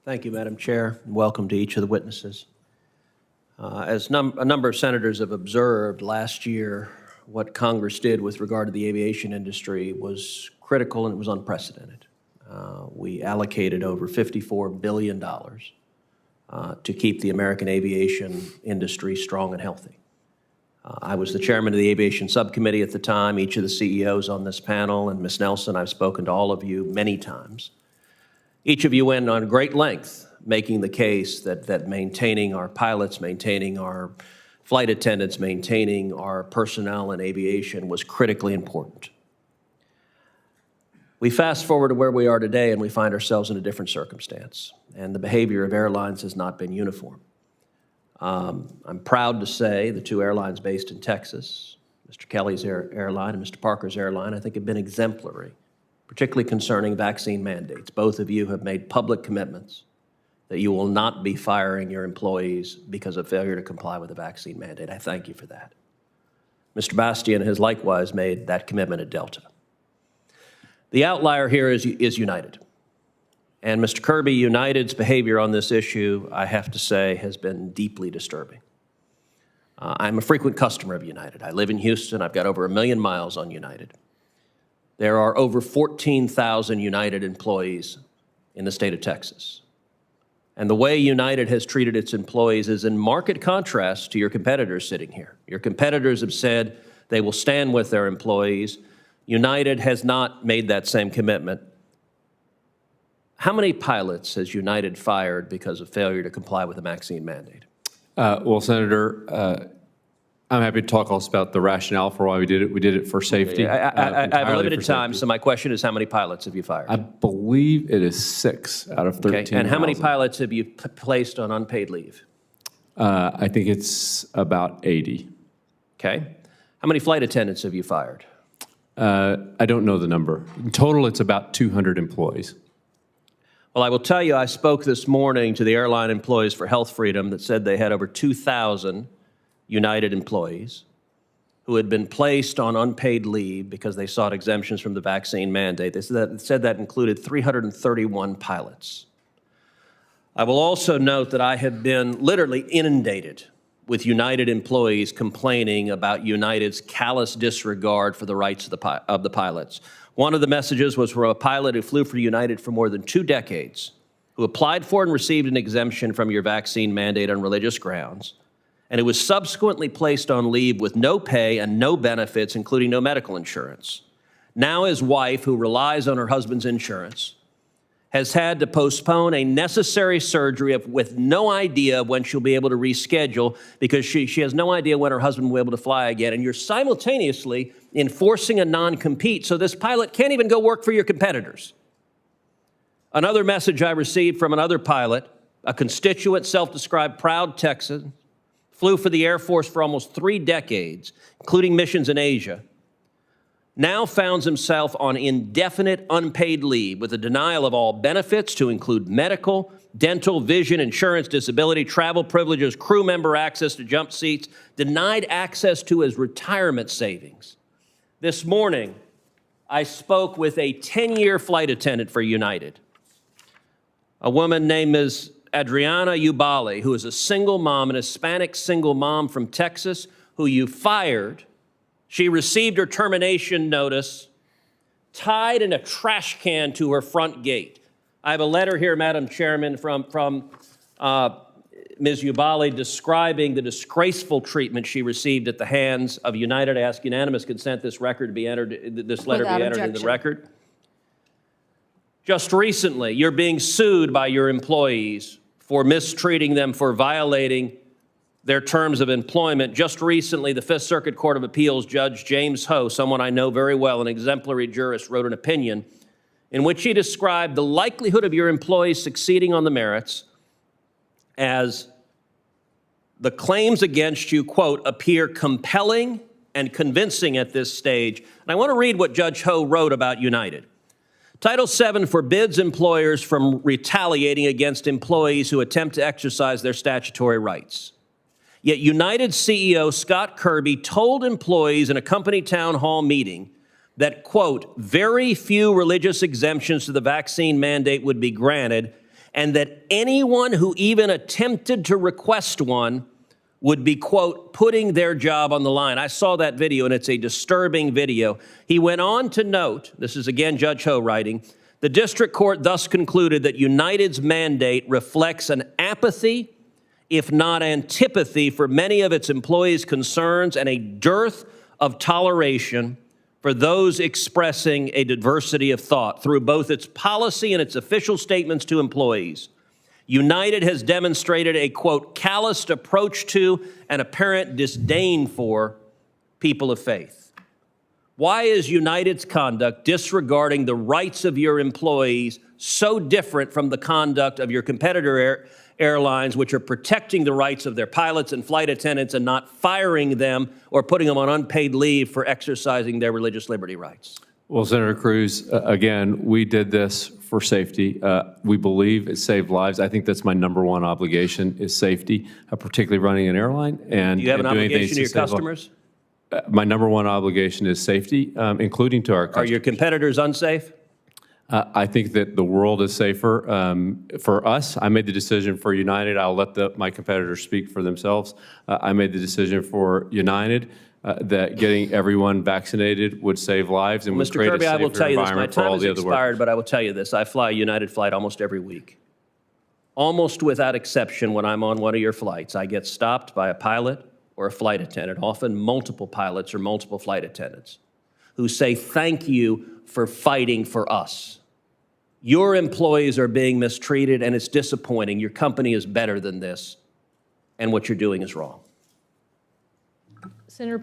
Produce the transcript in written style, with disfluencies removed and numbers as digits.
Thank you, Madam Chair, and welcome to each of the witnesses. As a number of senators have observed, last year, what Congress did with regard to the aviation industry was critical and it was unprecedented. We allocated over $54 billion to keep the American aviation industry strong and healthy. I was the chairman of the aviation subcommittee at the time. Each of the CEOs on this panel, and Ms. Nelson, I've spoken to all of you many times. Each of you went on great length making the case that maintaining our pilots, maintaining our flight attendants, maintaining our personnel in aviation was critically important. We fast forward to where we are today and we find ourselves in a different circumstance, and the behavior of airlines has not been uniform. I'm proud to say the two airlines based in Texas, Mr. Kelly's airline and Mr. Parker's airline, I think have been exemplary, particularly concerning vaccine mandates. Both of you have made public commitments that you will not be firing your employees because of failure to comply with the vaccine mandate. I thank you for that. Mr. Bastian has likewise made that commitment at Delta. The outlier here is United. And Mr. Kirby, United's behavior on this issue, I have to say, has been deeply disturbing. I'm a frequent customer of United. I live in Houston. I've got over 1 million miles on United. There are over 14,000 United employees in the state of Texas. And the way United has treated its employees is in marked contrast to your competitors sitting here. Your competitors have said they will stand with their employees. United has not made that same commitment. How many pilots has United fired because of failure to comply with the vaccine mandate? Well, Senator, I'm happy to talk also about the rationale for why we did it. We did it for safety. I have a limited time, so my question is, how many pilots have you fired? I believe it is 6 out of 13. Okay. And how many pilots have you placed on unpaid leave? I think it's about 80. Okay. How many flight attendants have you fired? I don't know the number. In total, it's about 200 employees. Well, I will tell you, I spoke this morning to the Airline Employees for Health Freedom that said they had over 2,000 United employees who had been placed on unpaid leave because they sought exemptions from the vaccine mandate. They said that included 331 pilots. I will also note that I have been literally inundated with United employees complaining about United's callous disregard for the rights of the pilots. One of the messages was from a pilot who flew for United for more than 2 decades, who applied for and received an exemption from your vaccine mandate on religious grounds, and who was subsequently placed on leave with no pay and no benefits, including no medical insurance. Now his wife, who relies on her husband's insurance, has had to postpone a necessary surgery with no idea when she'll be able to reschedule because she has no idea when her husband will be able to fly again. And you're simultaneously enforcing a non-compete, so this pilot can't even go work for your competitors. Another message I received from another pilot, a constituent, self-described proud Texan, flew for the Air Force for almost 3 decades, including missions in Asia, now finds himself on indefinite unpaid leave with a denial of all benefits to include medical, dental, vision, insurance, disability, travel privileges, crew member access to jump seats, denied access to his retirement savings. This morning, I spoke with a 10-year flight attendant for United, a woman named Ms. Adriana Ubali, who is a single mom, an Hispanic single mom from Texas, who you fired. She received her termination notice tied in a trash can to her front gate. I have a letter here, Madam Chairman, from Ms. Ubali describing the disgraceful treatment she received at the hands of United. I ask unanimous consent this letter be entered into the record. Just recently, you're being sued by your employees for mistreating them, for violating their terms of employment. Just recently, the Fifth Circuit Court of Appeals Judge James Ho, someone I know very well, an exemplary jurist, wrote an opinion in which he described the likelihood of your employees succeeding on the merits as the claims against you, quote, appear compelling and convincing at this stage. And I want to read what Judge Ho wrote about United. Title VII forbids employers from retaliating against employees who attempt to exercise their statutory rights. Yet United CEO Scott Kirby told employees in a company town hall meeting that, quote, very few religious exemptions to the vaccine mandate would be granted, and that anyone who even attempted to request one would be, quote, putting their job on the line. I saw that video, and it's a disturbing video. He went on to note, this is again Judge Ho writing, the district court thus concluded that United's mandate reflects an apathy, if not antipathy, for many of its employees' concerns and a dearth of toleration for those expressing a diversity of thought through both its policy and its official statements to employees. United has demonstrated a, quote, calloused approach to and apparent disdain for people of faith. Why is United's conduct disregarding the rights of your employees so different from the conduct of your competitor airlines, which are protecting the rights of their pilots and flight attendants and not firing them or putting them on unpaid leave for exercising their religious liberty rights? Well, Senator Cruz, again, we did this for safety. We believe it saved lives. I think that's my number one obligation is safety, particularly running an airline. And do you have an doing obligation to your save customers? My number one obligation is safety, including to our customers. Are your competitors unsafe? I think that the world is safer. For us, I made the decision for United. I'll let my competitors speak for themselves. I made the decision for United that getting everyone vaccinated would save lives and would create a safer environment for all the other workers. But I will tell you this. I fly a United flight almost every week. Almost without exception, when I'm on one of your flights, I get stopped by a pilot or a flight attendant, often multiple pilots or multiple flight attendants, who say, thank you for fighting for us. Your employees are being mistreated, and it's disappointing. Your company is better than this, and what you're doing is wrong. Senator